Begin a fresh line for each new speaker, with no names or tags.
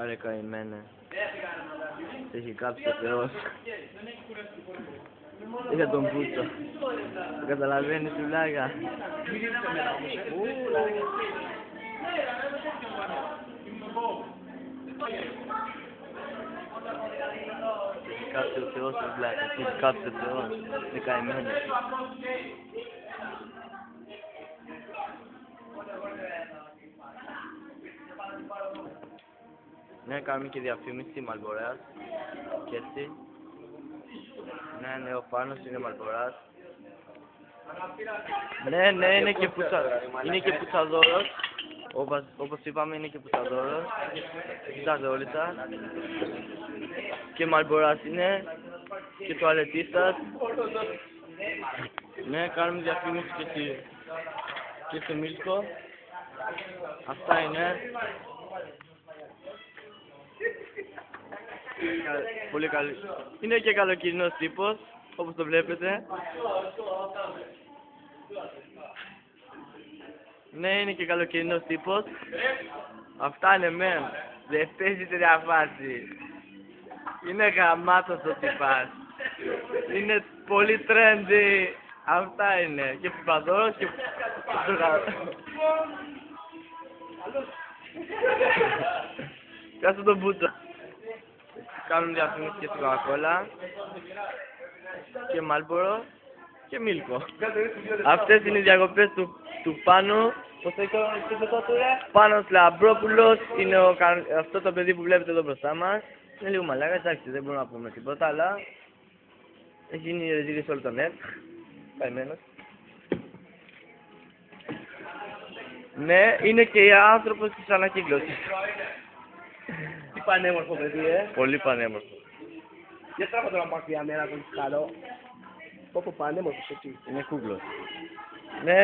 Άρε καημένε. Σε έχει κάψει ο Θεός. Είχα τον Πούτσο. Το καταλαβαίνεις τη βλάγα. Έχει κάψει ο Θεός τη βλάγα. Έχει κάψει ο Θεός. Είναι καημένε. Ναι, κάνουμε και διαφήμιση Μαλμποράς και έτσι. Ναι, ο Φάνος είναι Μαλμποράς. Ναι, είναι και πουτσαδόρος. Όπως είπαμε είναι και πουτσαδόρος. Πουτσαδόρισα. Και Μαλμποράς είναι. Και τουαλετίστας. Ναι, κάνουμε διαφήμιση και στο Μίλκο. Αυτά είναι. Πολύ καλή. Είναι και καλοκαιρινός τύπος, όπως το βλέπετε. Ναι, είναι και καλοκαιρινός τύπος. Αυτά είναι μεν. Δεν παίζει τέτοια φάση. Είναι γαμάτος ο τυπάς. Είναι πολύ trendy. Αυτά είναι. Και πιπαδόρος και Κάτσε τον Μπούτσο. Κάνουν διαφήμιση και στην Coca-Cola και Μάλμπορο και Μίλκο. Αυτές είναι οι διακοπές του Πάνου. Πώς το Πάνος Λαμπρόπουλος είναι αυτό το παιδί που βλέπετε εδώ μπροστά μας. Είναι λίγο μαλάκα, εντάξει, δεν μπορούμε να πούμε τίποτα, αλλά έχει γίνει ρεζίλη σε όλο το net. Καημένος. Ναι, είναι και άνθρωπος της ανακύκλωσης.
Τι πανέμορφο παιδί,
Πολύ πανέμορφο.
Για τράβα τώρα μακριά μέρα τον καλό. Πόπο πανέμορφος εκεί.
Είναι κούκλος. Ναι.